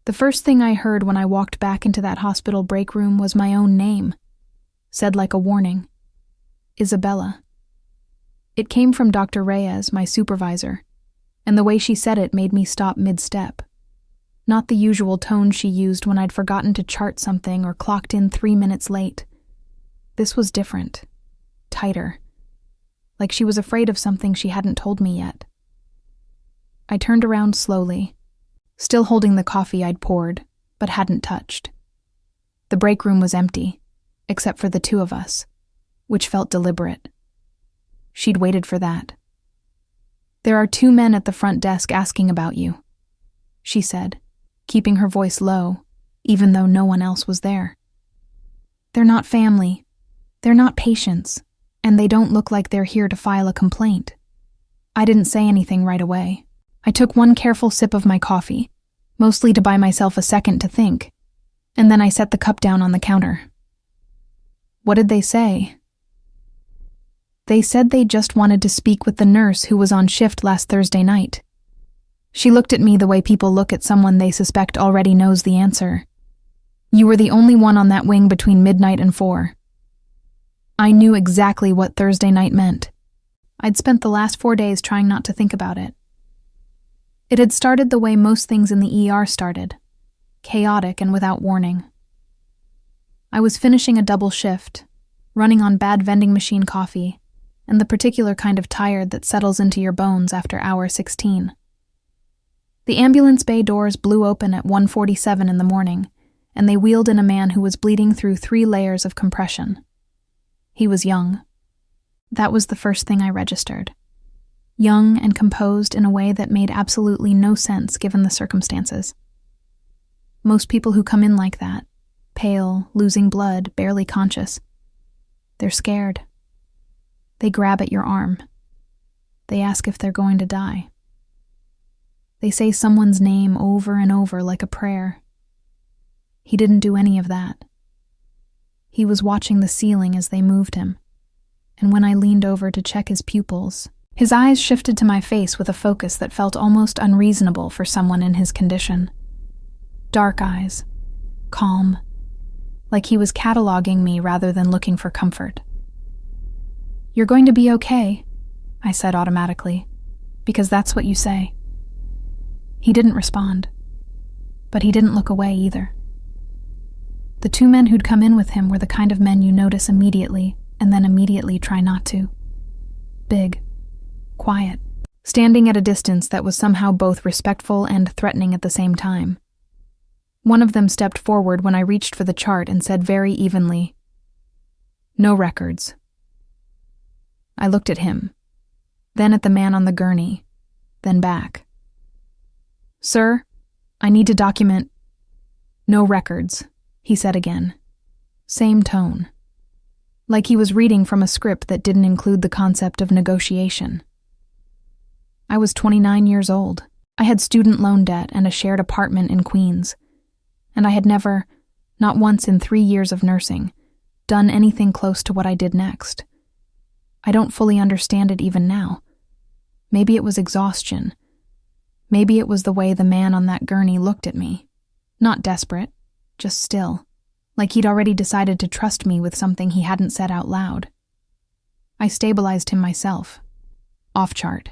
The first thing I heard when I walked back into that hospital break room was my own name, said like a warning. Isabella. It came from Dr. Reyes, my supervisor, and the way she said it made me stop mid-step. Not the usual tone she used when I'd forgotten to chart something or clocked in 3 minutes late. This was different, tighter, like she was afraid of something she hadn't told me yet. I turned around slowly, still holding the coffee I'd poured, but hadn't touched. The break room was empty, except for the two of us, which felt deliberate. She'd waited for that. "There are 2 men at the front desk asking about you," she said, keeping her voice low, even though no one else was there. "They're not family, they're not patients, and they don't look like they're here to file a complaint." I didn't say anything right away. I took one careful sip of my coffee, mostly to buy myself a second to think, and then I set the cup down on the counter. "What did they say?" "They said they just wanted to speak with the nurse who was on shift last Thursday night." She looked at me the way people look at someone they suspect already knows the answer. "You were the only one on that wing between midnight and 4. I knew exactly what Thursday night meant. I'd spent the last 4 days trying not to think about it. It had started the way most things in the ER started, chaotic and without warning. I was finishing a double shift, running on bad vending machine coffee, and the particular kind of tired that settles into your bones after hour 16. The ambulance bay doors blew open at 1:47 in the morning, and they wheeled in a man who was bleeding through 3 layers of compression. He was young. That was the first thing I registered. Young and composed in a way that made absolutely no sense given the circumstances. Most people who come in like that, pale, losing blood, barely conscious, they're scared. They grab at your arm. They ask if they're going to die. They say someone's name over and over like a prayer. He didn't do any of that. He was watching the ceiling as they moved him, and when I leaned over to check his pupils, his eyes shifted to my face with a focus that felt almost unreasonable for someone in his condition. Dark eyes, calm, like he was cataloging me rather than looking for comfort. "You're going to be okay," I said automatically, "because that's what you say." He didn't respond, but he didn't look away either. The 2 men who'd come in with him were the kind of men you notice immediately and then immediately try not to. Big, quiet, standing at a distance that was somehow both respectful and threatening at the same time. One of them stepped forward when I reached for the chart and said very evenly, "No records." I looked at him, then at the man on the gurney, then back. "Sir, I need to document—" "No records," he said again. Same tone. Like he was reading from a script that didn't include the concept of negotiation. I was 29 years old. I had student loan debt and a shared apartment in Queens. And I had never, not once in 3 years of nursing, done anything close to what I did next. I don't fully understand it even now. Maybe it was exhaustion. Maybe it was the way the man on that gurney looked at me. Not desperate, just still, like he'd already decided to trust me with something he hadn't said out loud. I stabilized him myself. Off chart.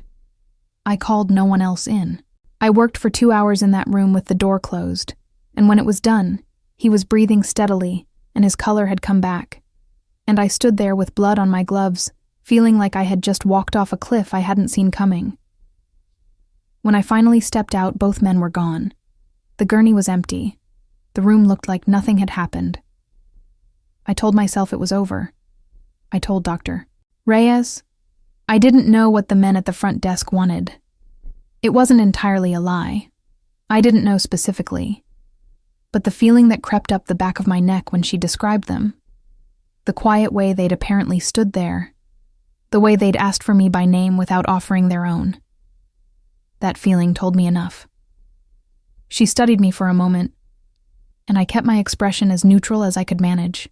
I called no one else in. I worked for 2 hours in that room with the door closed, and when it was done, he was breathing steadily, and his color had come back. And I stood there with blood on my gloves, feeling like I had just walked off a cliff I hadn't seen coming. When I finally stepped out, both men were gone. The gurney was empty. The room looked like nothing had happened. I told myself it was over. I told Dr. Reyes. I didn't know what the men at the front desk wanted. It wasn't entirely a lie. I didn't know specifically. But the feeling that crept up the back of my neck when she described them, the quiet way they'd apparently stood there, the way they'd asked for me by name without offering their own, that feeling told me enough. She studied me for a moment, and I kept my expression as neutral as I could manage.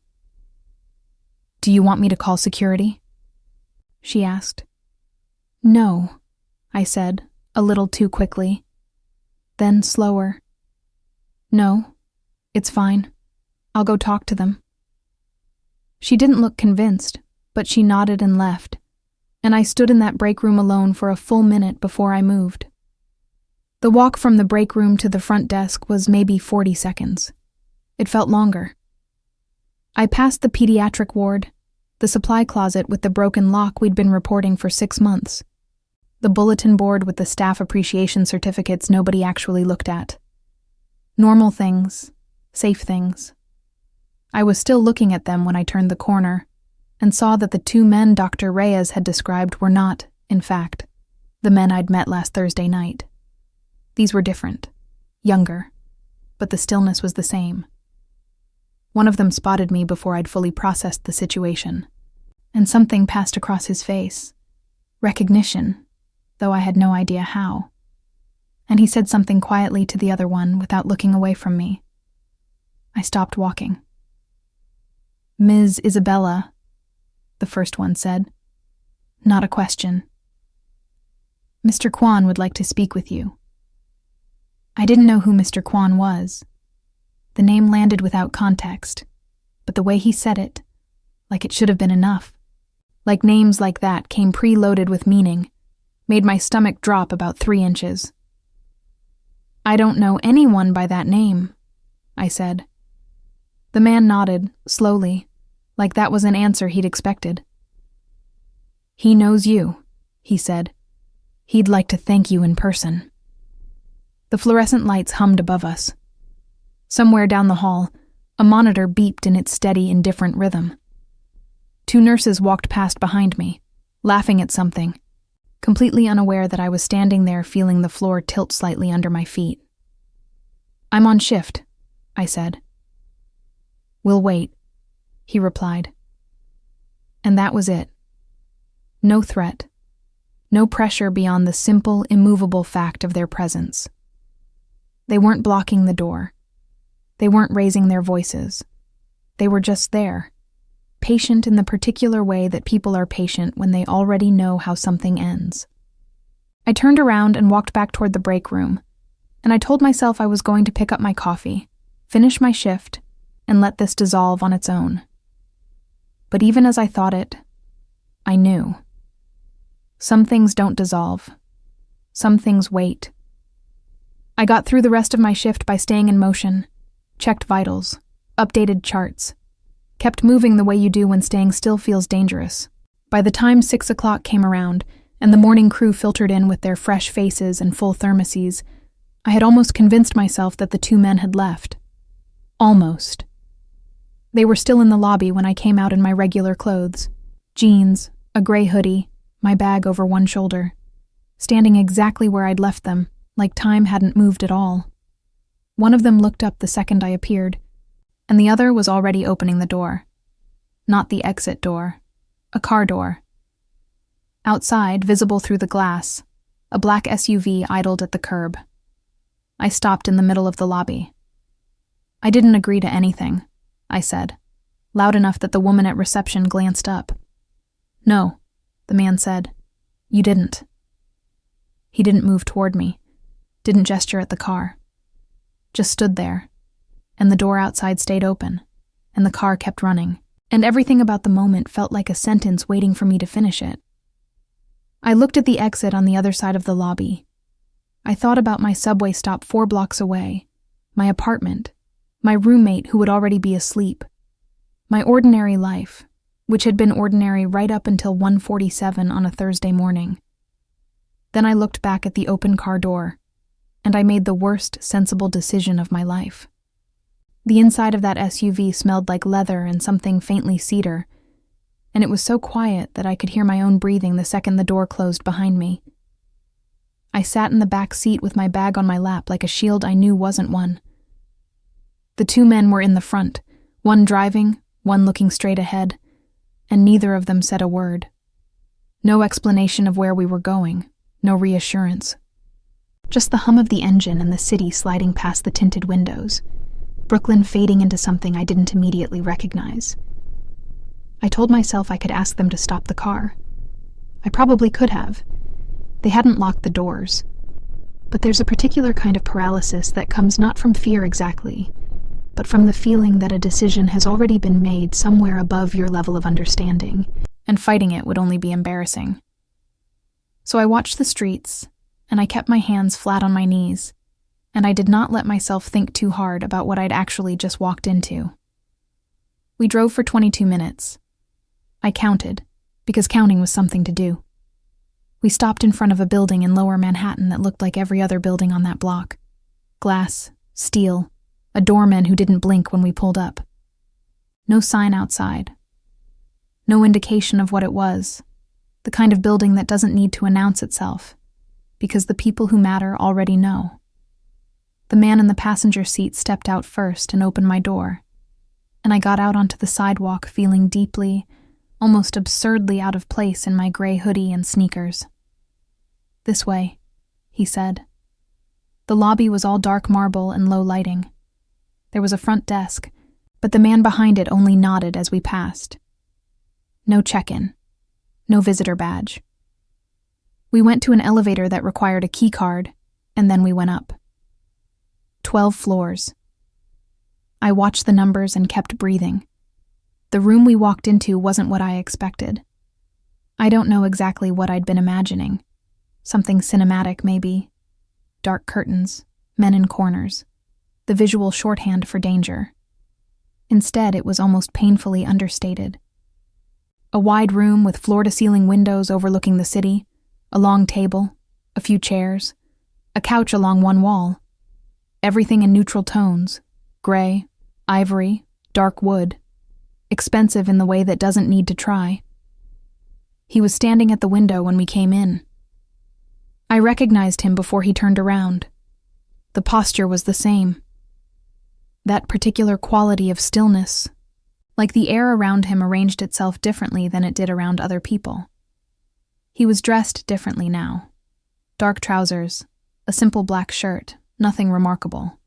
"Do you want me to call security?" she asked. "No," I said, a little too quickly. Then slower. No, it's fine. I'll go talk to them. She didn't look convinced, but she nodded and left, and I stood in that break room alone for a full minute before I moved. The walk from the break room to the front desk was maybe 40 seconds. It felt longer. I passed the pediatric ward, the supply closet with the broken lock we'd been reporting for 6 months, the bulletin board with the staff appreciation certificates nobody actually looked at. Normal things, safe things. I was still looking at them when I turned the corner and saw that the 2 men Dr. Reyes had described were not, in fact, the men I'd met last Thursday night. These were different, younger, but the stillness was the same. One of them spotted me before I'd fully processed the situation, and something passed across his face. Recognition, though I had no idea how. And he said something quietly to the other one without looking away from me. I stopped walking. "Ms. Isabella," the first one said. Not a question. "Mr. Kwan would like to speak with you." I didn't know who Mr. Kwan was. The name landed without context, but the way he said it, like it should have been enough, like names like that came preloaded with meaning, made my stomach drop about 3 inches. "I don't know anyone by that name," I said. The man nodded, slowly, like that was an answer he'd expected. "He knows you," he said. "He'd like to thank you in person." The fluorescent lights hummed above us. Somewhere down the hall, a monitor beeped in its steady, indifferent rhythm. 2 nurses walked past behind me, laughing at something, completely unaware that I was standing there feeling the floor tilt slightly under my feet. "I'm on shift," I said. "We'll wait," he replied. And that was it. No threat, no pressure beyond the simple, immovable fact of their presence. They weren't blocking the door. They weren't raising their voices. They were just there, patient in the particular way that people are patient when they already know how something ends. I turned around and walked back toward the break room, and I told myself I was going to pick up my coffee, finish my shift, and let this dissolve on its own. But even as I thought it, I knew. Some things don't dissolve. Some things wait. I got through the rest of my shift by staying in motion, checked vitals, updated charts, kept moving the way you do when staying still feels dangerous. By the time 6 o'clock came around and the morning crew filtered in with their fresh faces and full thermoses, I had almost convinced myself that the 2 men had left. Almost. They were still in the lobby when I came out in my regular clothes, jeans, a gray hoodie, my bag over one shoulder, standing exactly where I'd left them, like time hadn't moved at all. One of them looked up the second I appeared, and the other was already opening the door. Not the exit door, a car door. Outside, visible through the glass, a black SUV idled at the curb. I stopped in the middle of the lobby. "I didn't agree to anything," I said, loud enough that the woman at reception glanced up. "No," the man said. "You didn't." He didn't move toward me, didn't gesture at the car. Just stood there, and the door outside stayed open, and the car kept running, and everything about the moment felt like a sentence waiting for me to finish it. I looked at the exit on the other side of the lobby. I thought about my subway stop 4 blocks away, my apartment, my roommate who would already be asleep, my ordinary life, which had been ordinary right up until 1:47 on a Thursday morning. Then I looked back at the open car door, and I made the worst sensible decision of my life. The inside of that SUV smelled like leather and something faintly cedar, and it was so quiet that I could hear my own breathing the second the door closed behind me. I sat in the back seat with my bag on my lap like a shield I knew wasn't one. The 2 men were in the front, one driving, one looking straight ahead, and neither of them said a word. No explanation of where we were going, no reassurance. Just the hum of the engine and the city sliding past the tinted windows, Brooklyn fading into something I didn't immediately recognize. I told myself I could ask them to stop the car. I probably could have. They hadn't locked the doors. But there's a particular kind of paralysis that comes not from fear exactly, but from the feeling that a decision has already been made somewhere above your level of understanding, and fighting it would only be embarrassing. So I watched the streets, and I kept my hands flat on my knees, and I did not let myself think too hard about what I'd actually just walked into. We drove for 22 minutes. I counted, because counting was something to do. We stopped in front of a building in Lower Manhattan that looked like every other building on that block. Glass, steel, a doorman who didn't blink when we pulled up. No sign outside. No indication of what it was, the kind of building that doesn't need to announce itself, because the people who matter already know. The man in the passenger seat stepped out first and opened my door, and I got out onto the sidewalk feeling deeply, almost absurdly out of place in my gray hoodie and sneakers. "This way," he said. The lobby was all dark marble and low lighting. There was a front desk, but the man behind it only nodded as we passed. No check-in. No visitor badge. We went to an elevator that required a key card, and then we went up. 12 floors. I watched the numbers and kept breathing. The room we walked into wasn't what I expected. I don't know exactly what I'd been imagining. Something cinematic, maybe. Dark curtains, men in corners, the visual shorthand for danger. Instead, it was almost painfully understated. A wide room with floor-to-ceiling windows overlooking the city, a long table, a few chairs, a couch along one wall. Everything in neutral tones, gray, ivory, dark wood. Expensive in the way that doesn't need to try. He was standing at the window when we came in. I recognized him before he turned around. The posture was the same. That particular quality of stillness, like the air around him arranged itself differently than it did around other people. He was dressed differently now. Dark trousers, a simple black shirt, nothing remarkable.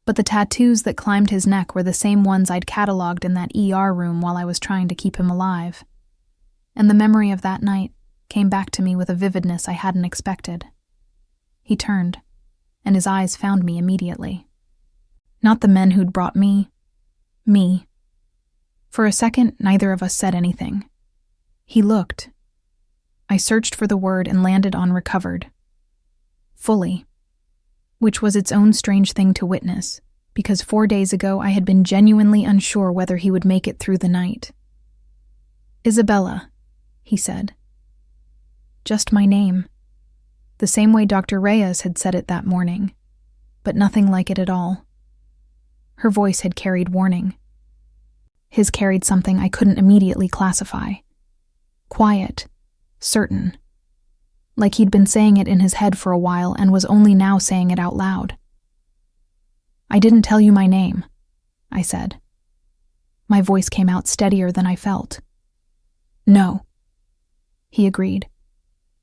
But the tattoos that climbed his neck were the same ones I'd cataloged in that ER room while I was trying to keep him alive. And the memory of that night came back to me with a vividness I hadn't expected. He turned, and his eyes found me immediately. Not the men who'd brought me. Me. For a second, neither of us said anything. He looked. I searched for the word and landed on recovered. Fully. Which was its own strange thing to witness, because 4 days ago I had been genuinely unsure whether he would make it through the night. "Isabella," he said. Just my name. The same way Dr. Reyes had said it that morning, but nothing like it at all. Her voice had carried warning. His carried something I couldn't immediately classify. Quiet, certain. Like he'd been saying it in his head for a while and was only now saying it out loud. "I didn't tell you my name," I said. My voice came out steadier than I felt. "No," he agreed.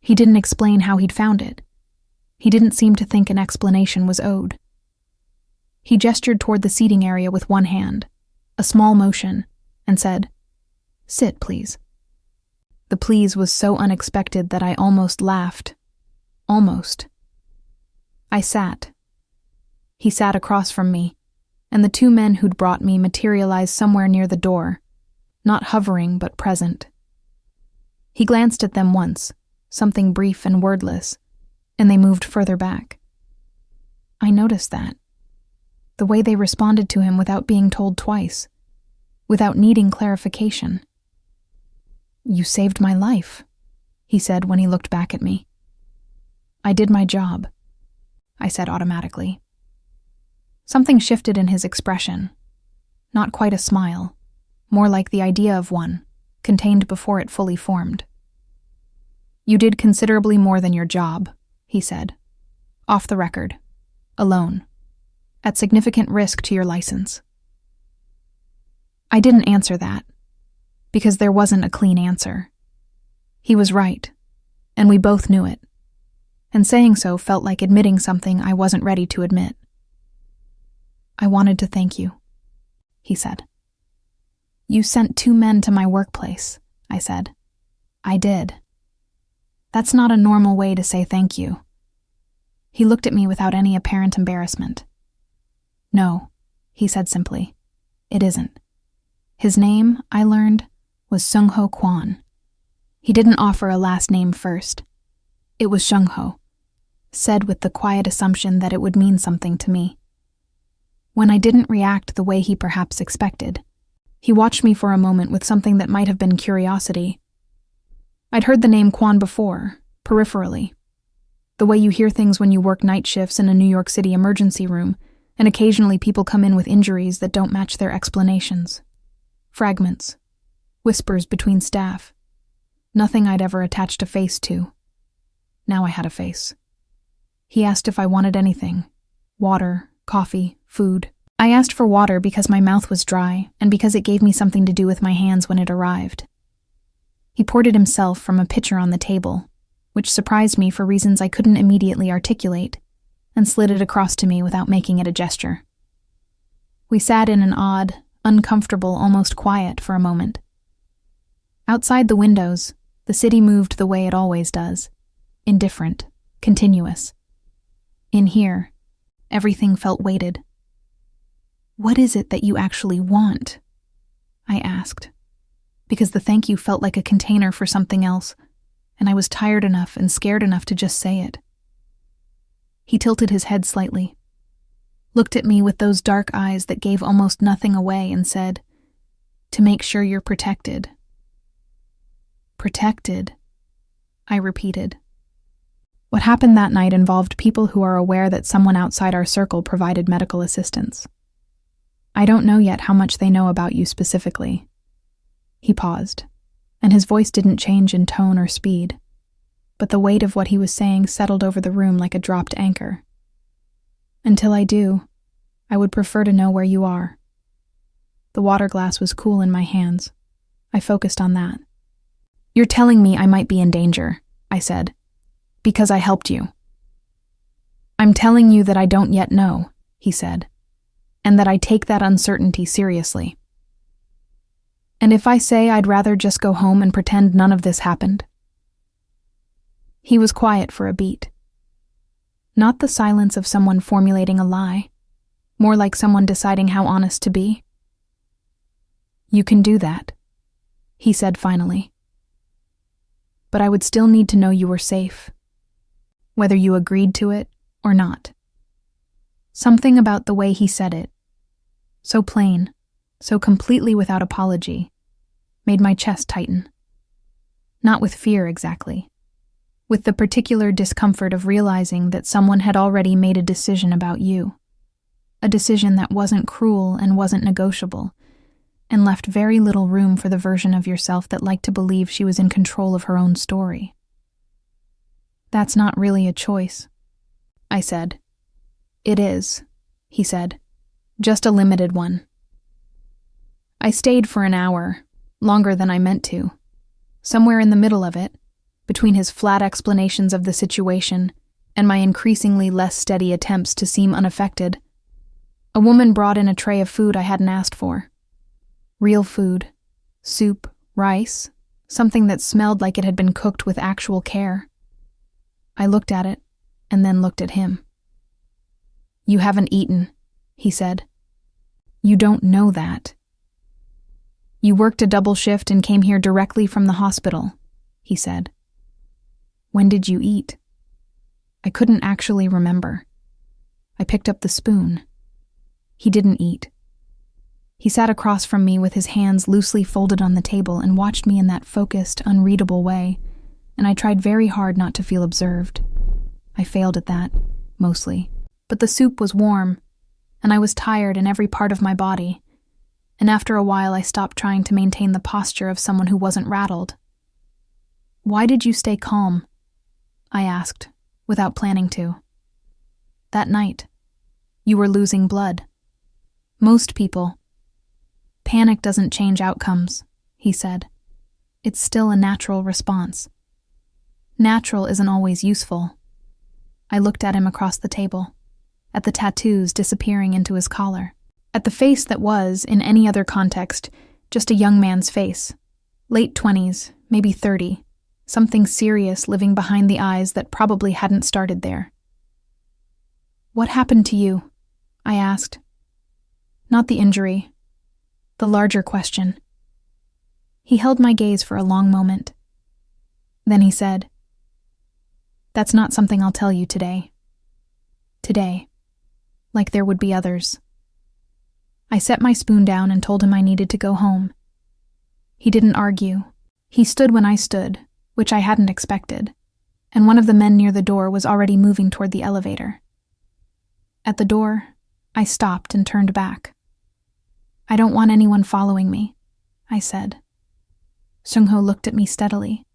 He didn't explain how he'd found it. He didn't seem to think an explanation was owed. He gestured toward the seating area with one hand, a small motion, and said, "Sit, please." The please was so unexpected that I almost laughed. Almost. I sat. He sat across from me, and the two men who'd brought me materialized somewhere near the door, not hovering but present. He glanced at them once, something brief and wordless, and they moved further back. I noticed that. The way they responded to him without being told twice, without needing clarification. "You saved my life," he said when he looked back at me. "I did my job," I said automatically. Something shifted in his expression. Not quite a smile, more like the idea of one, contained before it fully formed. "You did considerably more than your job," he said. "Off the record. Alone. At significant risk to your license." I didn't answer that, because there wasn't a clean answer. He was right, and we both knew it, and saying so felt like admitting something I wasn't ready to admit. "I wanted to thank you," he said. "You sent 2 men to my workplace," I said. "I did. That's not a normal way to say thank you." He looked at me without any apparent embarrassment. "No," he said simply. "It isn't." His name, I learned, was Seung-ho Kwon. He didn't offer a last name first. It was Seung-ho, said with the quiet assumption that it would mean something to me. When I didn't react the way he perhaps expected, he watched me for a moment with something that might have been curiosity. I'd heard the name Kwon before, peripherally. The way you hear things when you work night shifts in a New York City emergency room, and occasionally people come in with injuries that don't match their explanations. Fragments. Whispers between staff. Nothing I'd ever attached a face to. Now I had a face. He asked if I wanted anything. Water, coffee, food. I asked for water because my mouth was dry and because it gave me something to do with my hands when it arrived. He poured it himself from a pitcher on the table, which surprised me for reasons I couldn't immediately articulate, and slid it across to me without making it a gesture. We sat in an odd, uncomfortable, almost quiet for a moment. Outside the windows, the city moved the way it always does, indifferent, continuous. In here, everything felt weighted. "What is it that you actually want?" I asked, because the thank you felt like a container for something else, and I was tired enough and scared enough to just say it. He tilted his head slightly, looked at me with those dark eyes that gave almost nothing away, and said, "To make sure you're protected." "Protected?" I repeated. What happened that night involved people who are aware that someone outside our circle provided medical assistance. I don't know yet how much they know about you specifically. He paused, and his voice didn't change in tone or speed, but the weight of what he was saying settled over the room like a dropped anchor. "Until I do, I would prefer to know where you are." The water glass was cool in my hands. I focused on that. "You're telling me I might be in danger," I said, "because I helped you." "I'm telling you that I don't yet know," he said, "and that I take that uncertainty seriously." "And if I say I'd rather just go home and pretend none of this happened?" He was quiet for a beat. Not the silence of someone formulating a lie, more like someone deciding how honest to be. "You can do that," he said finally. "But I would still need to know you were safe, whether you agreed to it or not." Something about the way he said it, so plain, so completely without apology, made my chest tighten. Not with fear exactly, with the particular discomfort of realizing that someone had already made a decision about you, a decision that wasn't cruel and wasn't negotiable, and left very little room for the version of yourself that liked to believe she was in control of her own story. "That's not really a choice," I said. "It is," he said, "just a limited one." I stayed for an hour, longer than I meant to. Somewhere in the middle of it, between his flat explanations of the situation and my increasingly less steady attempts to seem unaffected, a woman brought in a tray of food I hadn't asked for. Real food, soup, rice, something that smelled like it had been cooked with actual care. I looked at it, and then looked at him. "You haven't eaten," he said. "You don't know that." "You worked a double shift and came here directly from the hospital," he said. "When did you eat?" I couldn't actually remember. I picked up the spoon. He didn't eat. He sat across from me with his hands loosely folded on the table and watched me in that focused, unreadable way, and I tried very hard not to feel observed. I failed at that, mostly. But the soup was warm, and I was tired in every part of my body, and after a while I stopped trying to maintain the posture of someone who wasn't rattled. "Why did you stay calm?" I asked, without planning to. "That night, you were losing blood. Most people. Panic doesn't change outcomes," he said. "It's still a natural response. Natural isn't always useful." I looked at him across the table, at the tattoos disappearing into his collar, at the face that was, in any other context, just a young man's face. Late 20s, maybe 30, something serious living behind the eyes that probably hadn't started there. "What happened to you?" I asked. Not the injury, the larger question. He held my gaze for a long moment. Then he said, "That's not something I'll tell you today. Today, like there would be others." I set my spoon down and told him I needed to go home. He didn't argue. He stood when I stood, which I hadn't expected, and one of the men near the door was already moving toward the elevator. At the door, I stopped and turned back. "I don't want anyone following me," I said. Seung-ho looked at me steadily.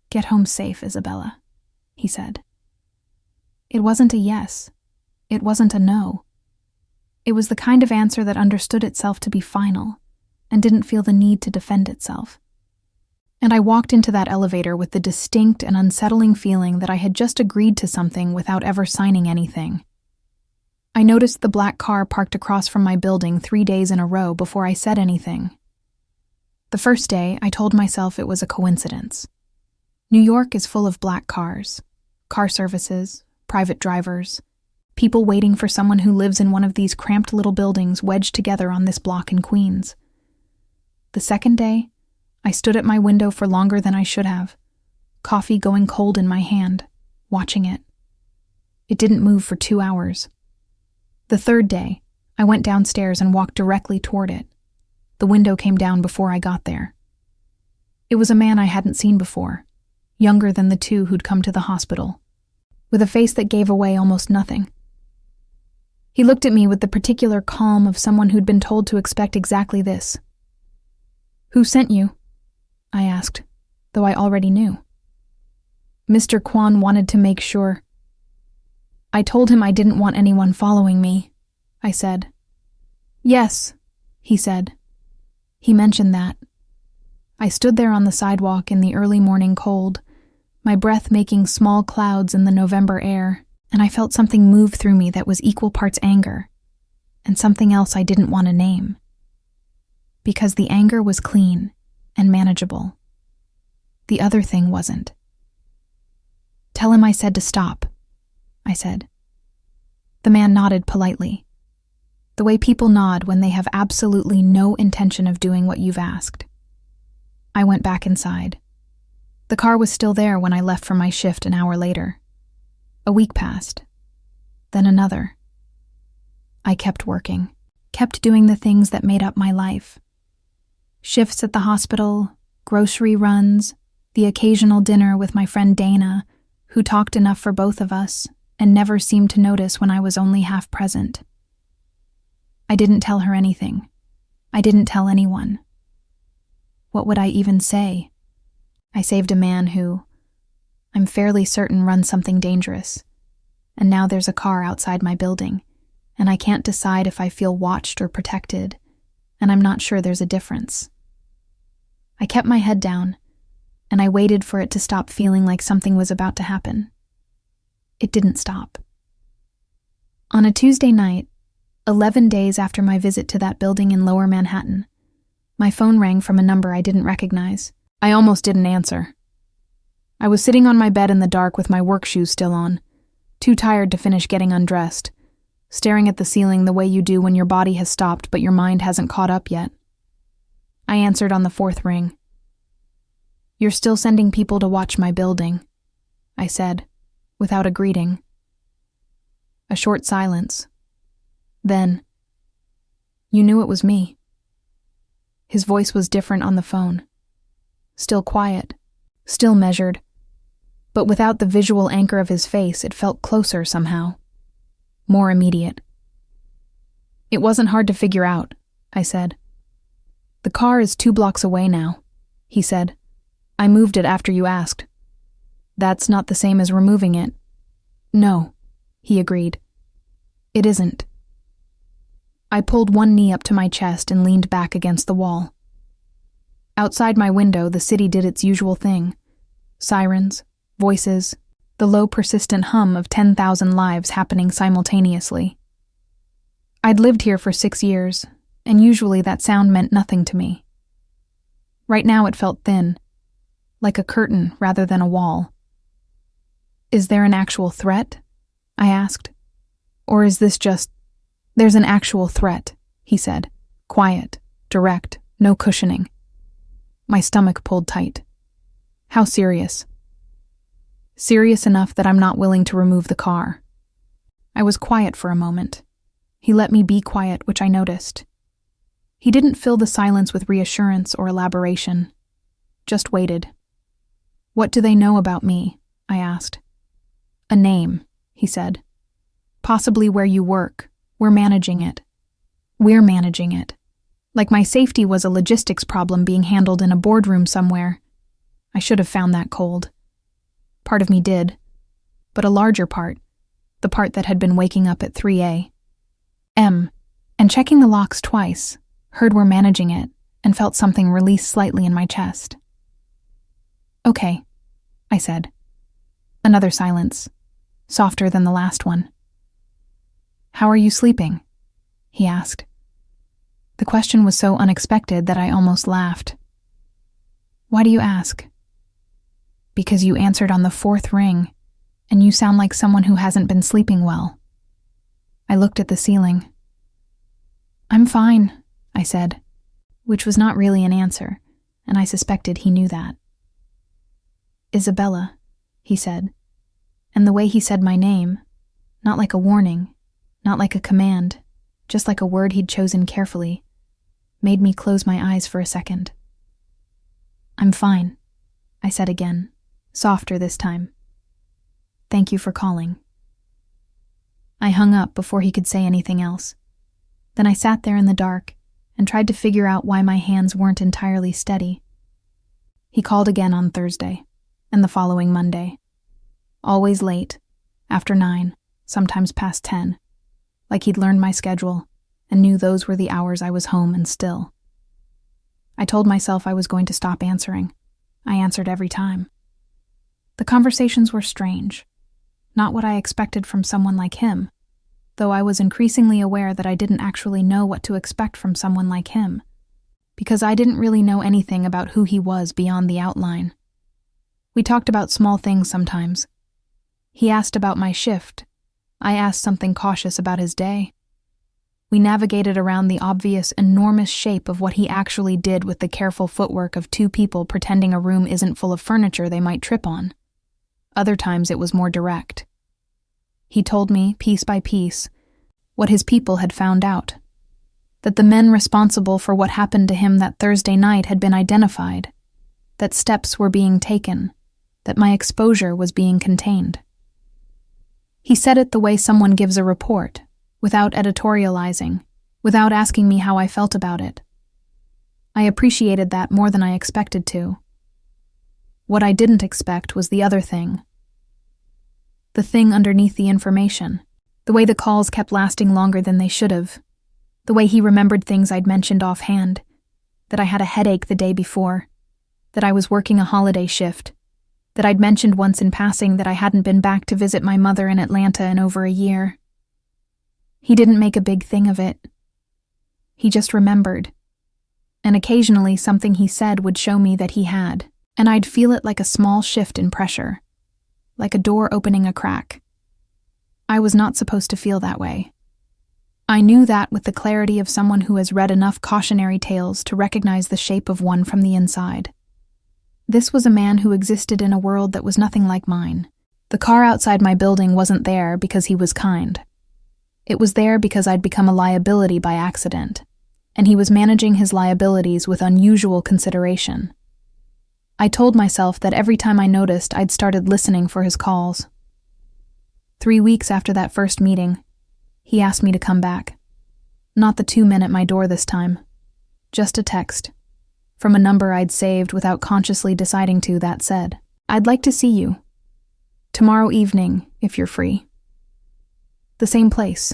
"Get home safe, Isabella," he said. It wasn't a yes. It wasn't a no. It was the kind of answer that understood itself to be final and didn't feel the need to defend itself. And I walked into that elevator with the distinct and unsettling feeling that I had just agreed to something without ever signing anything. I noticed the black car parked across from my building 3 days in a row before I said anything. The first day, I told myself it was a coincidence. New York is full of black cars, car services, private drivers, people waiting for someone who lives in one of these cramped little buildings wedged together on this block in Queens. The second day, I stood at my window for longer than I should have, coffee going cold in my hand, watching it. It didn't move for 2 hours. The third day, I went downstairs and walked directly toward it. The window came down before I got there. It was a man I hadn't seen before, younger than the two who'd come to the hospital, with a face that gave away almost nothing. He looked at me with the particular calm of someone who'd been told to expect exactly this. "Who sent you?" I asked, though I already knew. Mr. Kwan wanted to make sure. I told him I didn't want anyone following me, I said. "Yes," he said. He mentioned that. I stood there on the sidewalk in the early morning cold, my breath making small clouds in the November air, and I felt something move through me that was equal parts anger, and something else I didn't want to name. Because the anger was clean and manageable. The other thing wasn't. "Tell him I said to stop," I said. The man nodded politely, the way people nod when they have absolutely no intention of doing what you've asked. I went back inside. The car was still there when I left for my shift an hour later. A week passed, then another. I kept working, kept doing the things that made up my life. Shifts at the hospital, grocery runs, the occasional dinner with my friend Dana, who talked enough for both of us and never seemed to notice when I was only half present. I didn't tell her anything. I didn't tell anyone. What would I even say? I saved a man who, I'm fairly certain, runs something dangerous, and now there's a car outside my building, and I can't decide if I feel watched or protected, and I'm not sure there's a difference. I kept my head down, and I waited for it to stop feeling like something was about to happen. It didn't stop. On a Tuesday night, 11 days after my visit to that building in Lower Manhattan, my phone rang from a number I didn't recognize. I almost didn't answer. I was sitting on my bed in the dark with my work shoes still on, too tired to finish getting undressed, staring at the ceiling the way you do when your body has stopped but your mind hasn't caught up yet. I answered on the fourth ring. "You're still sending people to watch my building," I said, without a greeting. A short silence. Then, "You knew it was me." His voice was different on the phone. Still quiet, still measured, but without the visual anchor of his face, it felt closer somehow. More immediate. "It wasn't hard to figure out," I said. "The car is 2 blocks away now," he said. "I moved it after you asked." "That's not the same as removing it." "No," he agreed. "It isn't." I pulled one knee up to my chest and leaned back against the wall. Outside my window, the city did its usual thing. Sirens, voices, the low persistent hum of 10,000 lives happening simultaneously. I'd lived here for 6 years, and usually that sound meant nothing to me. Right now it felt thin, like a curtain rather than a wall. "Is there an actual threat?" I asked, Or is this just, there's an actual threat, he said. Quiet, direct, no cushioning. My stomach pulled tight. How serious? Serious enough that I'm not willing to remove the car. I was quiet for a moment. He let me be quiet, which I noticed. He didn't fill the silence with reassurance or elaboration. Just waited. What do they know about me? I asked. A name, he said. Possibly where you work. We're managing it. We're managing it. Like my safety was a logistics problem being handled in a boardroom somewhere. I should have found that cold. Part of me did. But a larger part, the part that had been waking up at 3 a.m. and checking the locks twice, heard we're managing it, and felt something release slightly in my chest. Okay, I said. Another silence, softer than the last one. How are you sleeping? He asked. The question was so unexpected that I almost laughed. Why do you ask? Because you answered on the 4th ring, and you sound like someone who hasn't been sleeping well. I looked at the ceiling. I'm fine, I said, which was not really an answer, and I suspected he knew that. Isabella, he said, and the way he said my name, not like a warning, not like a command, just like a word he'd chosen carefully, made me close my eyes for a second. I'm fine, I said again, softer this time. Thank you for calling. I hung up before he could say anything else. Then I sat there in the dark and tried to figure out why my hands weren't entirely steady. He called again on Thursday, and the following Monday. Always late, after 9, sometimes past 10, like he'd learned my schedule and knew those were the hours I was home and still. I told myself I was going to stop answering. I answered every time. The conversations were strange, not what I expected from someone like him, though I was increasingly aware that I didn't actually know what to expect from someone like him, because I didn't really know anything about who he was beyond the outline. We talked about small things sometimes. He asked about my shift. I asked something cautious about his day. We navigated around the obvious, enormous shape of what he actually did with the careful footwork of 2 people pretending a room isn't full of furniture they might trip on. Other times it was more direct. He told me, piece by piece, what his people had found out. That the men responsible for what happened to him that Thursday night had been identified. That steps were being taken. That my exposure was being contained. He said it the way someone gives a report, without editorializing, without asking me how I felt about it. I appreciated that more than I expected to. What I didn't expect was the other thing. The thing underneath the information, the way the calls kept lasting longer than they should have, the way he remembered things I'd mentioned offhand, that I had a headache the day before, that I was working a holiday shift, that I'd mentioned once in passing that I hadn't been back to visit my mother in Atlanta in over a year. He didn't make a big thing of it. He just remembered. And occasionally something he said would show me that he had, and I'd feel it like a small shift in pressure, like a door opening a crack. I was not supposed to feel that way. I knew that with the clarity of someone who has read enough cautionary tales to recognize the shape of one from the inside. This was a man who existed in a world that was nothing like mine. The car outside my building wasn't there because he was kind. It was there because I'd become a liability by accident, and he was managing his liabilities with unusual consideration. I told myself that every time I noticed, I'd started listening for his calls. 3 weeks after that first meeting, he asked me to come back. Not the 2 men at my door this time. Just a text. From a number I'd saved without consciously deciding to, that said, I'd like to see you. Tomorrow evening, if you're free. The same place.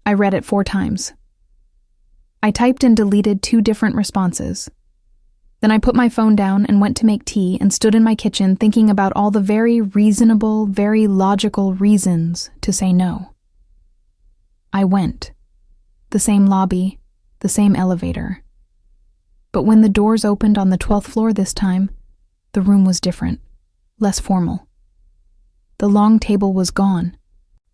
I read it 4 times. I typed and deleted 2 different responses. Then I put my phone down and went to make tea and stood in my kitchen thinking about all the very reasonable, very logical reasons to say no. I went. The same lobby, the same elevator. But when the doors opened on the 12th floor this time, the room was different, less formal. The long table was gone.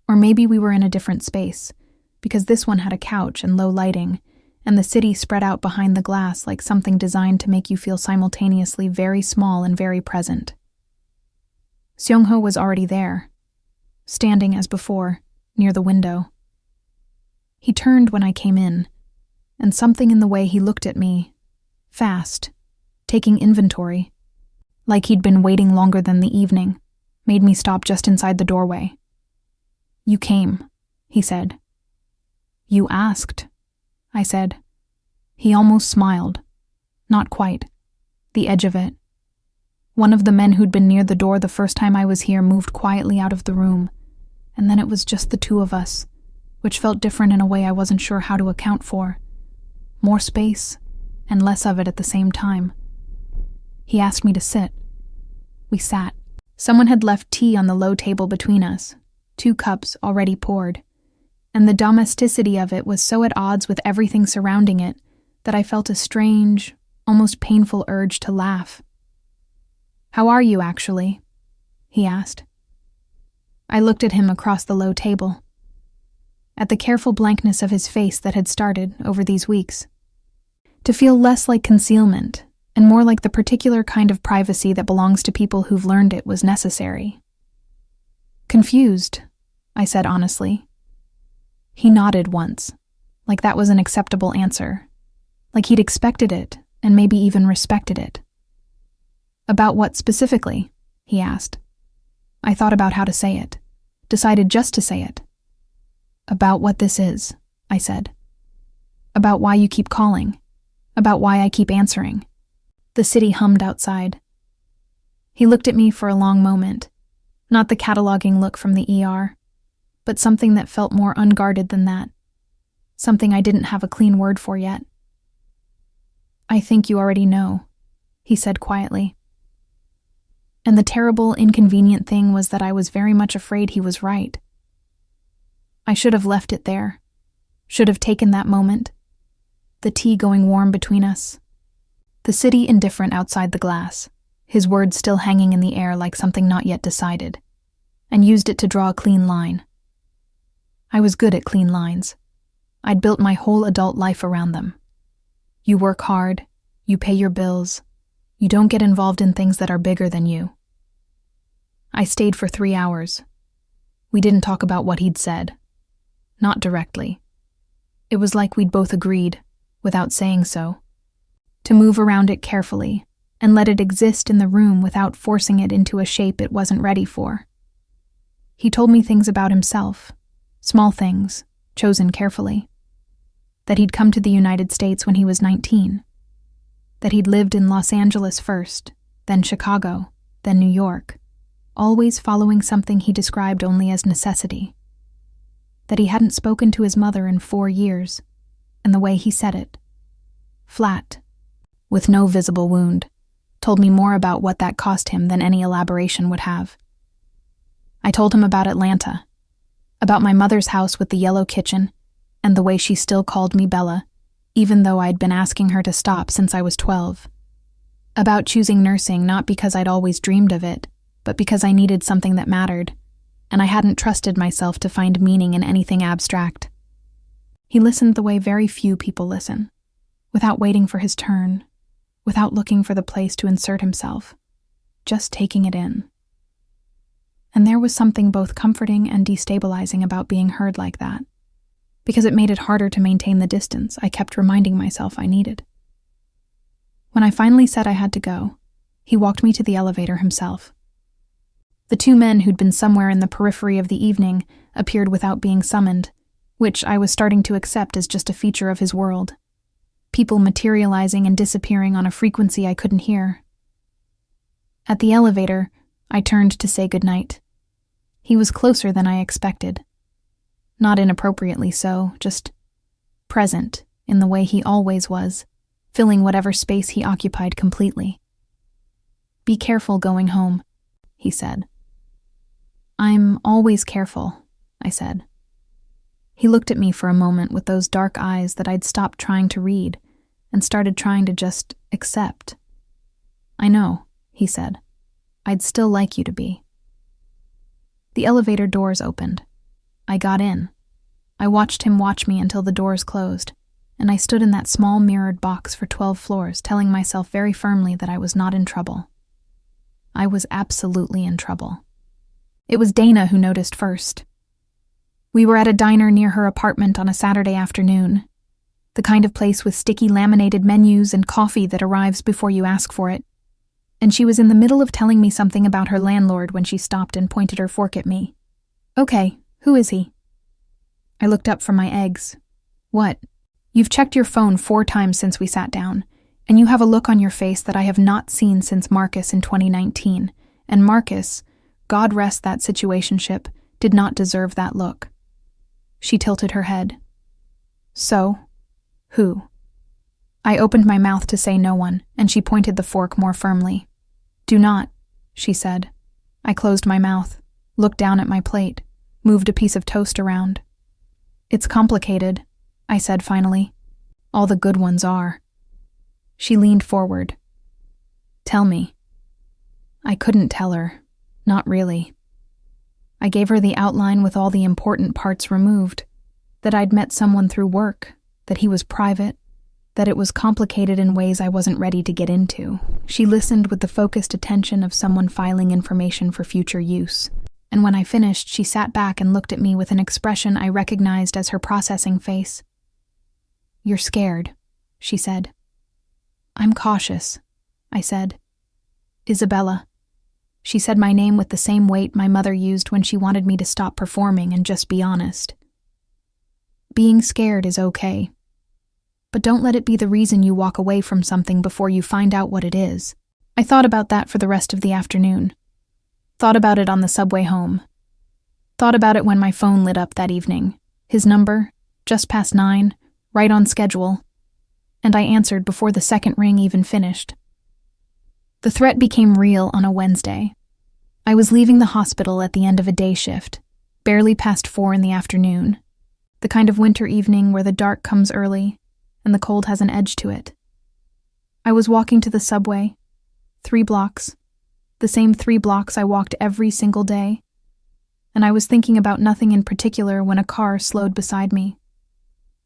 Or maybe we were in a different space, because this one had a couch and low lighting, and the city spread out behind the glass like something designed to make you feel simultaneously very small and very present. Seong-ho was already there, standing as before, near the window. He turned when I came in, and something in the way he looked at me, fast, taking inventory, like he'd been waiting longer than the evening, made me stop just inside the doorway. "You came," he said. "You asked," I said. He almost smiled. Not quite. The edge of it. One of the men who'd been near the door the first time I was here moved quietly out of the room, and then it was just the two of us, which felt different in a way I wasn't sure how to account for. More space, and less of it at the same time. He asked me to sit. We sat. Someone had left tea on the low table between us, 2 cups already poured, and the domesticity of it was so at odds with everything surrounding it that I felt a strange, almost painful urge to laugh. "How are you, actually?" he asked. I looked at him across the low table, at the careful blankness of his face that had started over these weeks. To feel less like concealment, and more like the particular kind of privacy that belongs to people who've learned it was necessary. "Confused," I said honestly. He nodded once, like that was an acceptable answer, like he'd expected it and maybe even respected it. "About what specifically?" he asked. I thought about how to say it, decided just to say it. "About what this is," I said. "About why you keep calling, about why I keep answering." The city hummed outside. He looked at me for a long moment, not the cataloging look from the ER, but something that felt more unguarded than that, something I didn't have a clean word for yet. "I think you already know," he said quietly. And the terrible, inconvenient thing was that I was very much afraid he was right. I should have left it there, should have taken that moment, the tea going warm between us, the city indifferent outside the glass, his words still hanging in the air like something not yet decided, and used it to draw a clean line. I was good at clean lines. I'd built my whole adult life around them. You work hard, you pay your bills, you don't get involved in things that are bigger than you. I stayed for 3 hours. We didn't talk about what he'd said. Not directly. It was like we'd both agreed, without saying so, to move around it carefully and let it exist in the room without forcing it into a shape it wasn't ready for. He told me things about himself, small things, chosen carefully. That he'd come to the United States when he was 19. That he'd lived in Los Angeles first, then Chicago, then New York, always following something he described only as necessity. That he hadn't spoken to his mother in 4 years, and the way he said it, flat, with no visible wound, told me more about what that cost him than any elaboration would have. I told him about Atlanta, about my mother's house with the yellow kitchen, and the way she still called me Bella, even though I'd been asking her to stop since I was 12. About choosing nursing not because I'd always dreamed of it, but because I needed something that mattered, and I hadn't trusted myself to find meaning in anything abstract. He listened the way very few people listen, without waiting for his turn, without looking for the place to insert himself, just taking it in. And there was something both comforting and destabilizing about being heard like that, because it made it harder to maintain the distance I kept reminding myself I needed. When I finally said I had to go, he walked me to the elevator himself. The 2 men who'd been somewhere in the periphery of the evening appeared without being summoned, which I was starting to accept as just a feature of his world. People materializing and disappearing on a frequency I couldn't hear. At the elevator, I turned to say goodnight. He was closer than I expected. Not inappropriately so, just present in the way he always was, filling whatever space he occupied completely. "Be careful going home," he said. "I'm always careful," I said. He looked at me for a moment with those dark eyes that I'd stopped trying to read and started trying to just accept. "I know," he said. "I'd still like you to be." The elevator doors opened. I got in. I watched him watch me until the doors closed, and I stood in that small mirrored box for 12 floors, telling myself very firmly that I was not in trouble. I was absolutely in trouble. It was Dana who noticed first. We were at a diner near her apartment on a Saturday afternoon, the kind of place with sticky laminated menus and coffee that arrives before you ask for it, and she was in the middle of telling me something about her landlord when she stopped and pointed her fork at me. "Okay, who is he?" I looked up from my eggs. "What? You've checked your phone 4 times since we sat down, and you have a look on your face that I have not seen since Marcus in 2019, and Marcus, God rest that situationship, did not deserve that look." She tilted her head. "So? Who?" I opened my mouth to say no one, and she pointed the fork more firmly. "Do not," she said. I closed my mouth, looked down at my plate, moved a piece of toast around. "It's complicated," I said finally. "All the good ones are." She leaned forward. "Tell me." I couldn't tell her. Not really. I gave her the outline with all the important parts removed, that I'd met someone through work, that he was private, that it was complicated in ways I wasn't ready to get into. She listened with the focused attention of someone filing information for future use, and when I finished, she sat back and looked at me with an expression I recognized as her processing face. "You're scared," she said. "I'm cautious," I said. "Isabella." She said my name with the same weight my mother used when she wanted me to stop performing and just be honest. "Being scared is okay. But don't let it be the reason you walk away from something before you find out what it is." I thought about that for the rest of the afternoon. Thought about it on the subway home. Thought about it when my phone lit up that evening. His number, just past 9, right on schedule. And I answered before the second ring even finished. The threat became real on a Wednesday. I was leaving the hospital at the end of a day shift, barely past 4 in the afternoon, the kind of winter evening where the dark comes early and the cold has an edge to it. I was walking to the subway, 3 blocks, the same 3 blocks I walked every single day, and I was thinking about nothing in particular when a car slowed beside me.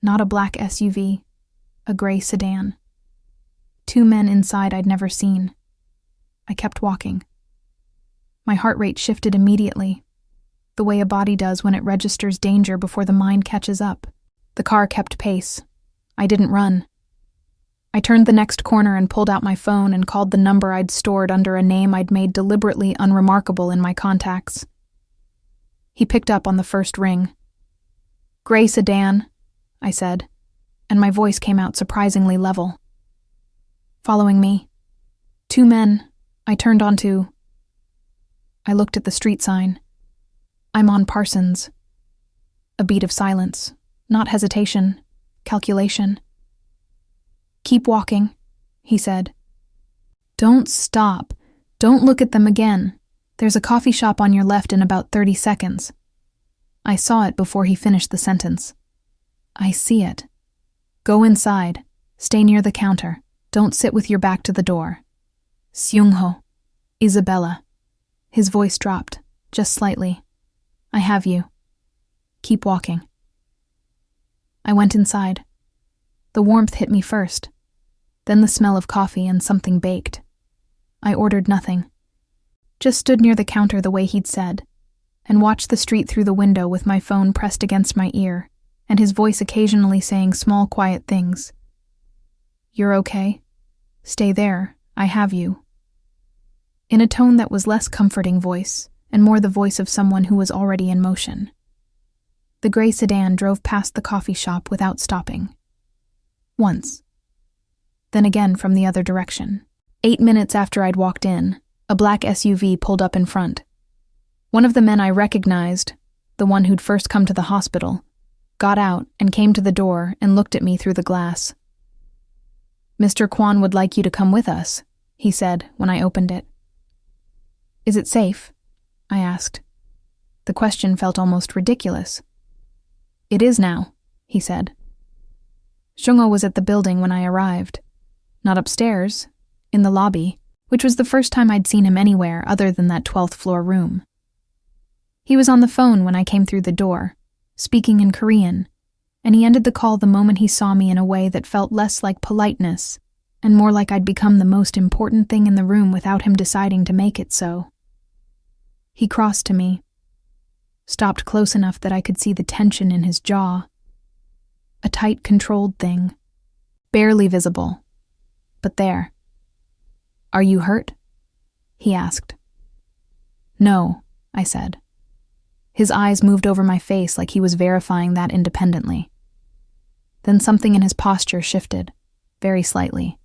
Not a black SUV, a gray sedan. 2 men inside I'd never seen. I kept walking. My heart rate shifted immediately, the way a body does when it registers danger before the mind catches up. The car kept pace. I didn't run. I turned the next corner and pulled out my phone and called the number I'd stored under a name I'd made deliberately unremarkable in my contacts. He picked up on the first ring. "Gray sedan," I said, and my voice came out surprisingly level. "Following me. 2 men. I turned onto..." I looked at the street sign. "I'm on Parsons." A beat of silence, not hesitation, calculation. "Keep walking," he said. "Don't stop. Don't look at them again. There's a coffee shop on your left in about 30 seconds. I saw it before he finished the sentence. "I see it. Go inside. Stay near the counter. Don't sit with your back to the door. Seungho. Isabella." His voice dropped, just slightly. "I have you. Keep walking." I went inside. The warmth hit me first, then the smell of coffee and something baked. I ordered nothing. Just stood near the counter the way he'd said, and watched the street through the window with my phone pressed against my ear, and his voice occasionally saying small, quiet things. "You're okay? Stay there. I have you." In a tone that was less comforting voice, and more the voice of someone who was already in motion. The gray sedan drove past the coffee shop without stopping. Once. Then again from the other direction. 8 minutes after I'd walked in, a black SUV pulled up in front. One of the men I recognized, the one who'd first come to the hospital, got out and came to the door and looked at me through the glass. "Mr. Kwan would like you to come with us," he said when I opened it. "Is it safe?" I asked. The question felt almost ridiculous. "It is now," he said. Shungo was at the building when I arrived. Not upstairs, in the lobby, which was the first time I'd seen him anywhere other than that 12th floor room. He was on the phone when I came through the door, speaking in Korean, and he ended the call the moment he saw me in a way that felt less like politeness and more like I'd become the most important thing in the room without him deciding to make it so. He crossed to me, stopped close enough that I could see the tension in his jaw. A tight, controlled thing, barely visible, but there. "Are you hurt?" he asked. "No," I said. His eyes moved over my face like he was verifying that independently. Then something in his posture shifted, very slightly,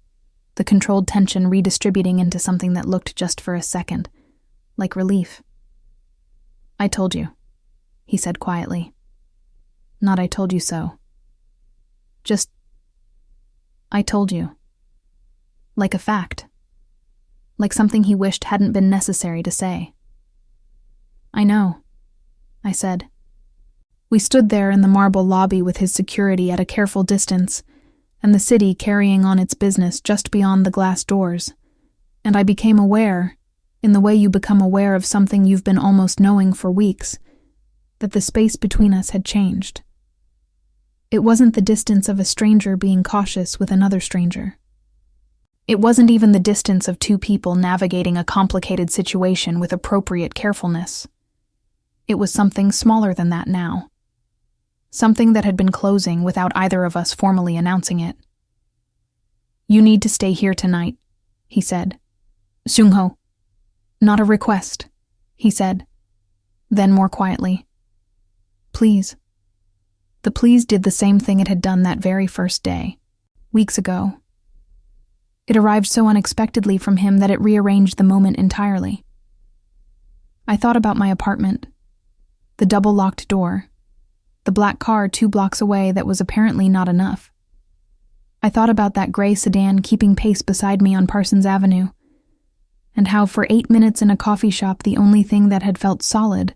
the controlled tension redistributing into something that looked just for a second, like relief. "I told you," he said quietly. Not "I told you so." Just, "I told you." Like a fact. Like something he wished hadn't been necessary to say. "I know," I said. We stood there in the marble lobby with his security at a careful distance, and the city carrying on its business just beyond the glass doors, and I became aware, in the way you become aware of something you've been almost knowing for weeks, that the space between us had changed. It wasn't the distance of a stranger being cautious with another stranger. It wasn't even the distance of two people navigating a complicated situation with appropriate carefulness. It was something smaller than that now. Something that had been closing without either of us formally announcing it. "You need to stay here tonight," he said. "Seung-ho." "Not a request," he said. Then more quietly, "Please." The please did the same thing it had done that very first day, weeks ago. It arrived so unexpectedly from him that it rearranged the moment entirely. I thought about my apartment, the double-locked door, the black car 2 blocks away that was apparently not enough. I thought about that gray sedan keeping pace beside me on Parsons Avenue, and how for 8 minutes in a coffee shop the only thing that had felt solid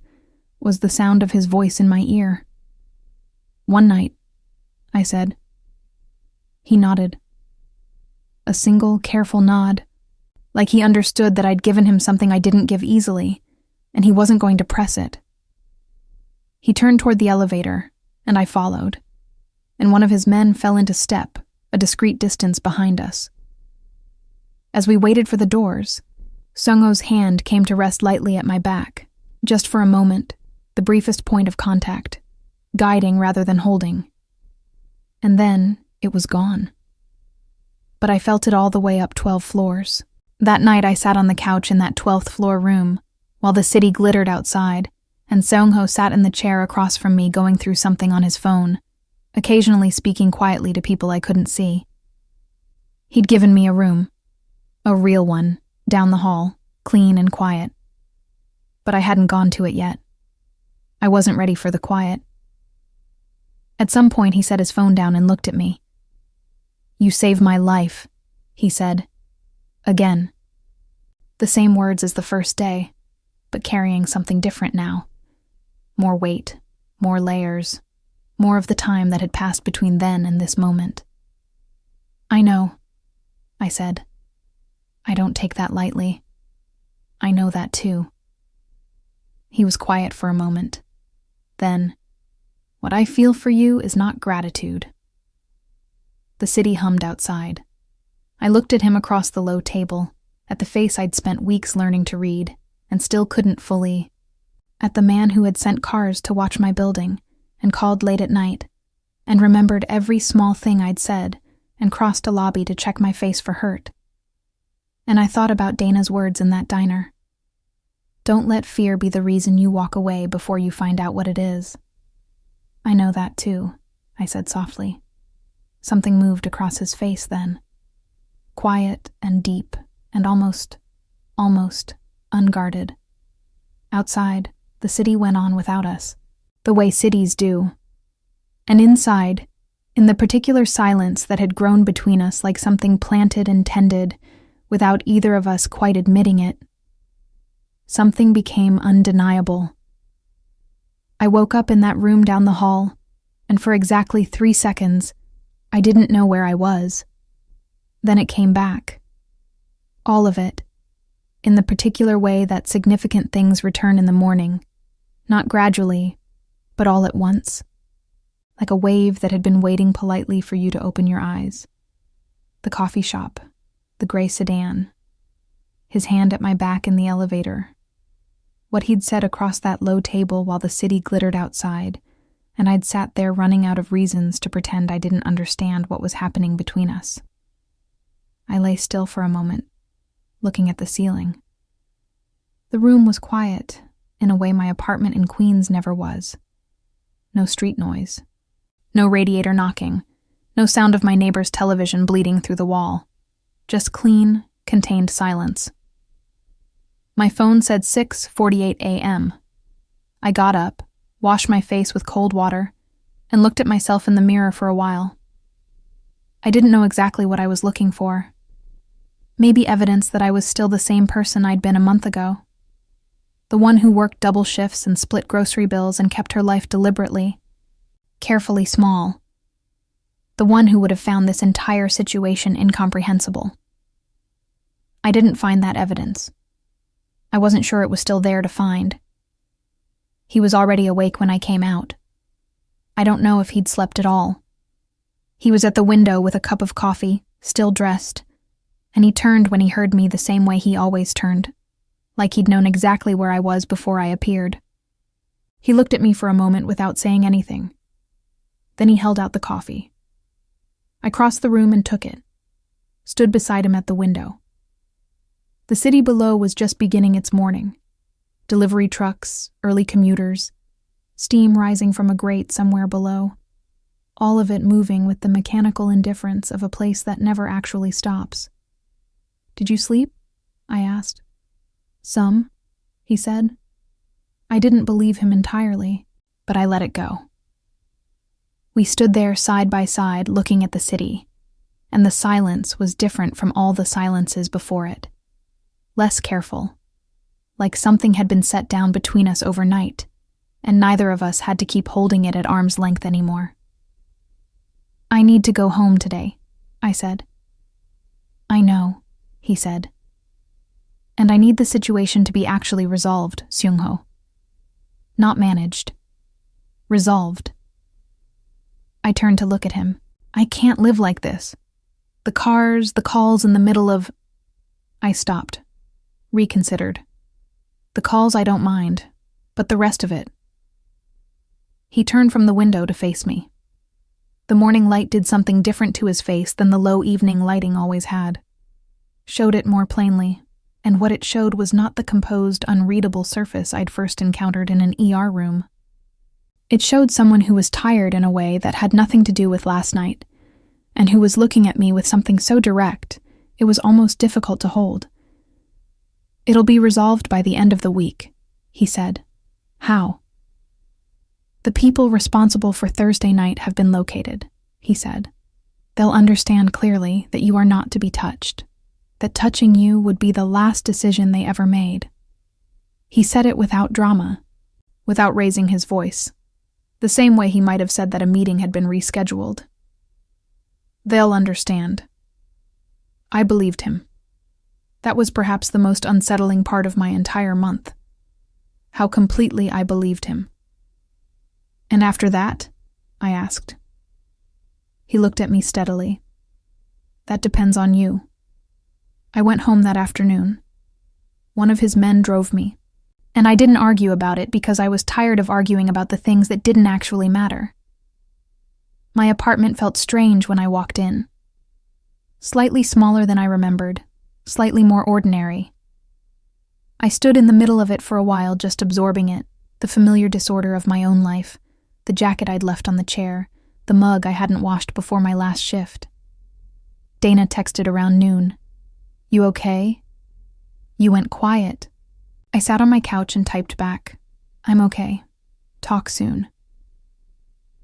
was the sound of his voice in my ear. "One night," I said. He nodded. A single, careful nod, like he understood that I'd given him something I didn't give easily, and he wasn't going to press it. He turned toward the elevator, and I followed, and one of his men fell into step, a discreet distance behind us. As we waited for the doors, Seung-ho's hand came to rest lightly at my back, just for a moment, the briefest point of contact, guiding rather than holding. And then it was gone. But I felt it all the way up 12 floors. That night I sat on the couch in that 12th floor room, while the city glittered outside, and Seung-ho sat in the chair across from me going through something on his phone, occasionally speaking quietly to people I couldn't see. He'd given me a room, a real one, down the hall, clean and quiet. But I hadn't gone to it yet. I wasn't ready for the quiet. At some point he set his phone down and looked at me. "You saved my life," he said. Again. The same words as the first day, but carrying something different now. More weight, more layers, more of the time that had passed between then and this moment. "I know," I said. "I don't take that lightly. I know that too." He was quiet for a moment. Then, "What I feel for you is not gratitude." The city hummed outside. I looked at him across the low table, at the face I'd spent weeks learning to read, and still couldn't fully. At the man who had sent cars to watch my building, and called late at night, and remembered every small thing I'd said, and crossed a lobby to check my face for hurt. And I thought about Dana's words in that diner. "Don't let fear be the reason you walk away before you find out what it is." "I know that too," I said softly. Something moved across his face then. Quiet and deep and almost unguarded. Outside, the city went on without us, the way cities do. And inside, in the particular silence that had grown between us like something planted and tended, without either of us quite admitting it, something became undeniable. I woke up in that room down the hall, and for exactly 3 seconds, I didn't know where I was. Then it came back. All of it, in the particular way that significant things return in the morning, not gradually, but all at once. like a wave that had been waiting politely for you to open your eyes. The coffee shop, the gray sedan, his hand at my back in the elevator, what he'd said across that low table while the city glittered outside, and I'd sat there running out of reasons to pretend I didn't understand what was happening between us. I lay still for a moment, looking at the ceiling. The room was quiet, in a way my apartment in Queens never was. No street noise. No radiator knocking. No sound of my neighbor's television bleeding through the wall. Just clean, contained silence. My phone said 6:48 a.m. I got up, washed my face with cold water, and looked at myself in the mirror for a while. I didn't know exactly what I was looking for. Maybe evidence that I was still the same person I'd been a month ago. The one who worked double shifts and split grocery bills and kept her life deliberately, carefully small. The one who would have found this entire situation incomprehensible. I didn't find that evidence. I wasn't sure it was still there to find. He was already awake when I came out. I don't know if he'd slept at all. He was at the window with a cup of coffee, still dressed, and he turned when he heard me the same way he always turned, like he'd known exactly where I was before I appeared. He looked at me for a moment without saying anything. Then he held out the coffee. I crossed the room and took it, stood beside him at the window. The city below was just beginning its morning. Delivery trucks, early commuters, steam rising from a grate somewhere below, all of it moving with the mechanical indifference of a place that never actually stops. "Did you sleep?" I asked. "Some," he said. I didn't believe him entirely, but I let it go. We stood there side by side looking at the city, and the silence was different from all the silences before it. Less careful, like something had been set down between us overnight, and neither of us had to keep holding it at arm's length anymore. "I need to go home today," I said. "I know," he said. "And I need the situation to be actually resolved, Seung-ho. Not managed. Resolved." I turned to look at him. I can't live like this. The cars, the calls in the middle of... I stopped. Reconsidered. The calls I don't mind, but the rest of it. He turned from the window to face me. The morning light did something different to his face than the low evening lighting always had. Showed it more plainly, and what it showed was not the composed, unreadable surface I'd first encountered in an ER room. It showed someone who was tired in a way that had nothing to do with last night, and who was looking at me with something so direct, it was almost difficult to hold. "It'll be resolved by the end of the week," he said. "How?" "The people responsible for Thursday night have been located," he said. "They'll understand clearly that you are not to be touched, that touching you would be the last decision they ever made." He said it without drama, without raising his voice, the same way he might have said that a meeting had been rescheduled. "They'll understand." I believed him. That was perhaps the most unsettling part of my entire month. How completely I believed him. "And after that?" I asked. He looked at me steadily. "That depends on you." I went home that afternoon. One of his men drove me, and I didn't argue about it because I was tired of arguing about the things that didn't actually matter. My apartment felt strange when I walked in. Slightly smaller than I remembered, slightly more ordinary. I stood in the middle of it for a while, just absorbing it, the familiar disorder of my own life, the jacket I'd left on the chair, the mug I hadn't washed before my last shift. Dana texted around noon. "You okay?" "You went quiet." I sat on my couch and typed back, "I'm okay. Talk soon."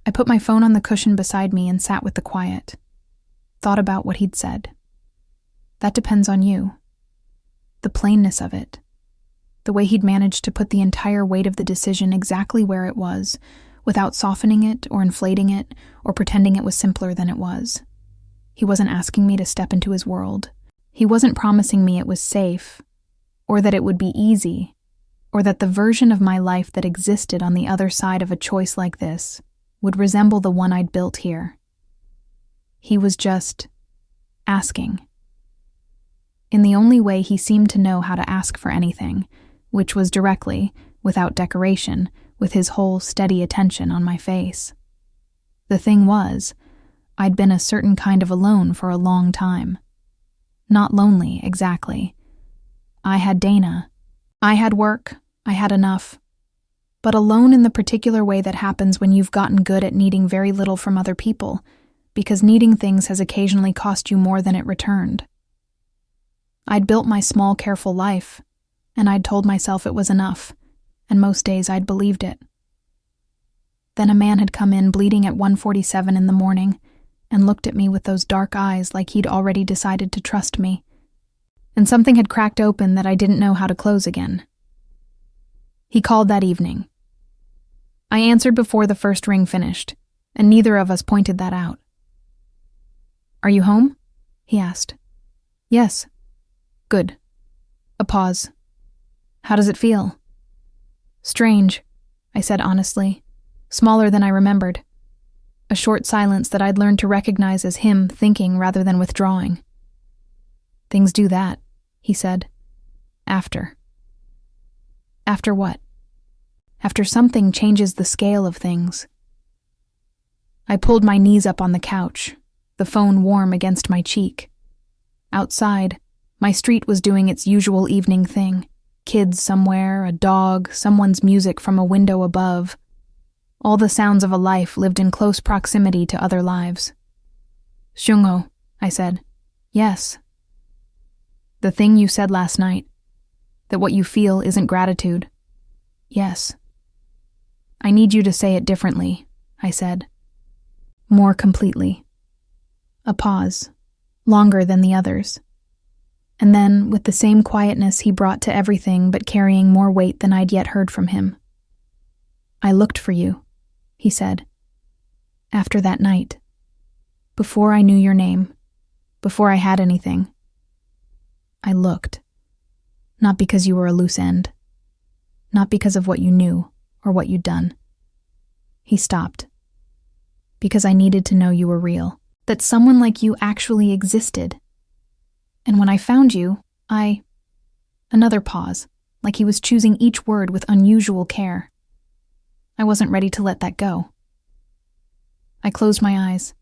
I put my phone on the cushion beside me and sat with the quiet. Thought about what he'd said. That depends on you. The plainness of it. The way he'd managed to put the entire weight of the decision exactly where it was, without softening it or inflating it or pretending it was simpler than it was. He wasn't asking me to step into his world. He wasn't promising me it was safe, or that it would be easy, or that the version of my life that existed on the other side of a choice like this would resemble the one I'd built here. He was just asking. In the only way he seemed to know how to ask for anything, which was directly, without decoration, with his whole steady attention on my face. The thing was, I'd been a certain kind of alone for a long time. Not lonely, exactly. I had Dana. I had work. I had enough. But alone in the particular way that happens when you've gotten good at needing very little from other people, because needing things has occasionally cost you more than it returned. I'd built my small, careful life, and I'd told myself it was enough, and most days I'd believed it. Then a man had come in bleeding at 1:47 in the morning and looked at me with those dark eyes like he'd already decided to trust me, and something had cracked open that I didn't know how to close again. He called that evening. I answered before the first ring finished, and neither of us pointed that out. "Are you home?" he asked. "Yes." "Good." A pause. "How does it feel?" "Strange," I said honestly. "Smaller than I remembered." A short silence that I'd learned to recognize as him thinking rather than withdrawing. "Things do that," he said. "After." "After what?" "After something changes the scale of things." I pulled my knees up on the couch, the phone warm against my cheek. Outside, my street was doing its usual evening thing. Kids somewhere, a dog, someone's music from a window above. All the sounds of a life lived in close proximity to other lives. "Shungo," I said. "Yes." "The thing you said last night, that what you feel isn't gratitude." "Yes." "I need you to say it differently," I said. "More completely." A pause, longer than the others. And then, with the same quietness he brought to everything but carrying more weight than I'd yet heard from him. "I looked for you," he said. "After that night. Before I knew your name. Before I had anything. I looked. Not because you were a loose end. Not because of what you knew or what you'd done." He stopped. "Because I needed to know you were real. That someone like you actually existed. And when I found you, Another pause, like he was choosing each word with unusual care. I wasn't ready to let that go. I closed my eyes.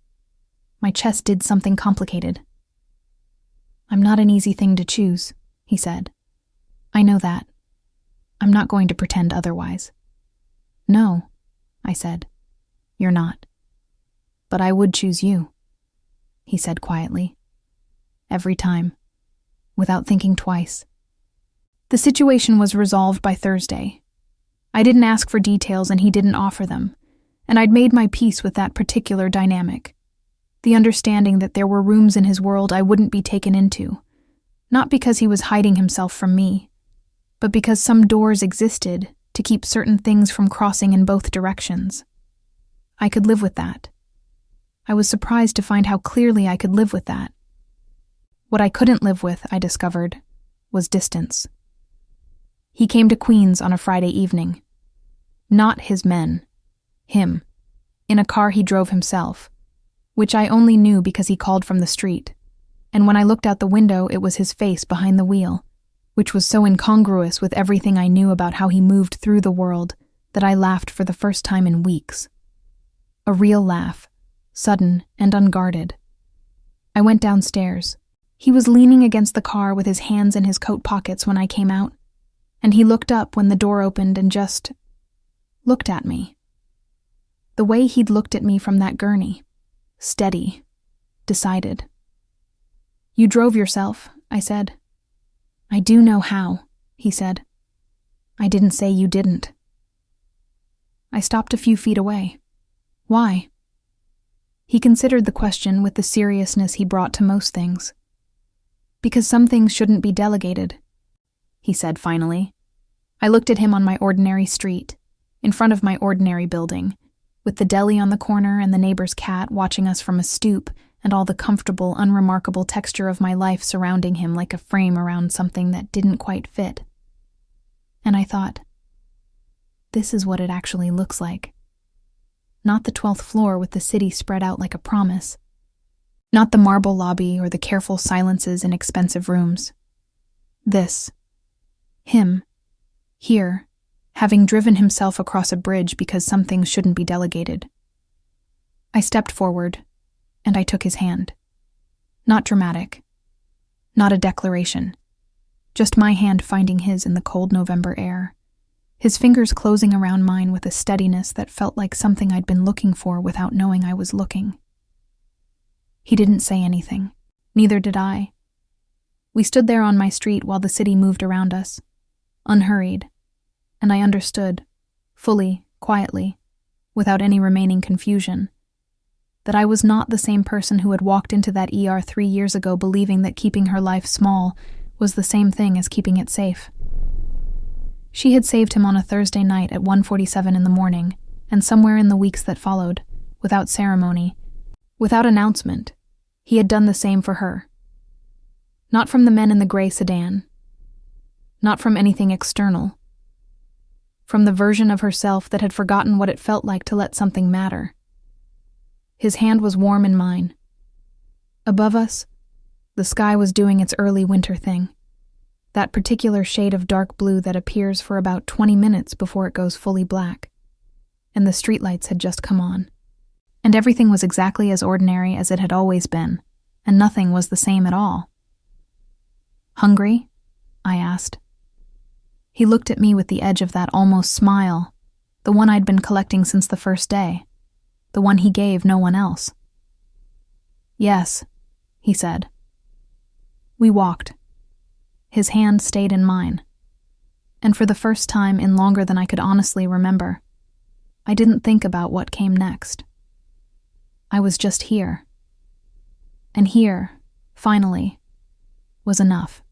My chest did something complicated. "I'm not an easy thing to choose," he said. "I know that. I'm not going to pretend otherwise." "No," I said. "You're not. But I would choose you," he said quietly. "Every time. Without thinking twice." The situation was resolved by Thursday. I didn't ask for details and he didn't offer them, and I'd made my peace with that particular dynamic. The understanding that there were rooms in his world I wouldn't be taken into, not because he was hiding himself from me, but because some doors existed to keep certain things from crossing in both directions. I could live with that. I was surprised to find how clearly I could live with that. What I couldn't live with, I discovered, was distance. He came to Queens on a Friday evening. Not his men. Him. In a car he drove himself, which I only knew because he called from the street, and when I looked out the window it was his face behind the wheel, which was so incongruous with everything I knew about how he moved through the world that I laughed for the first time in weeks. A real laugh, sudden and unguarded. I went downstairs. He was leaning against the car with his hands in his coat pockets when I came out, and he looked up when the door opened and just looked at me. The way he'd looked at me from that gurney. Steady. Decided. "You drove yourself," I said. "I do know how," he said. "I didn't say you didn't." I stopped a few feet away. "Why?" He considered the question with the seriousness he brought to most things. "Because some things shouldn't be delegated," he said finally. I looked at him on my ordinary street, in front of my ordinary building, with the deli on the corner and the neighbor's cat watching us from a stoop and all the comfortable, unremarkable texture of my life surrounding him like a frame around something that didn't quite fit. And I thought, this is what it actually looks like. not the 12th floor with the city spread out like a promise. Not the marble lobby or the careful silences in expensive rooms. This. Him. Here, having driven himself across a bridge because some things shouldn't be delegated. I stepped forward, and I took his hand. Not dramatic. Not a declaration. Just my hand finding his in the cold November air. His fingers closing around mine with a steadiness that felt like something I'd been looking for without knowing I was looking. He didn't say anything. Neither did I. We stood there on my street while the city moved around us, unhurried, and I understood, fully, quietly, without any remaining confusion, that I was not the same person who had walked into that ER 3 years ago believing that keeping her life small was the same thing as keeping it safe. She had saved him on a Thursday night at 1:47 in the morning, and somewhere in the weeks that followed, without ceremony, without announcement, he had done the same for her. Not from the men in the gray sedan. Not from anything external. From the version of herself that had forgotten what it felt like to let something matter. His hand was warm in mine. Above us, the sky was doing its early winter thing. That particular shade of dark blue that appears for about 20 minutes before it goes fully black. And the streetlights had just come on. And everything was exactly as ordinary as it had always been, and nothing was the same at all. "Hungry?" I asked. He looked at me with the edge of that almost smile, the one I'd been collecting since the first day, the one he gave no one else. "Yes," he said. We walked. His hand stayed in mine. And for the first time in longer than I could honestly remember, I didn't think about what came next. I was just here. And here, finally, was enough.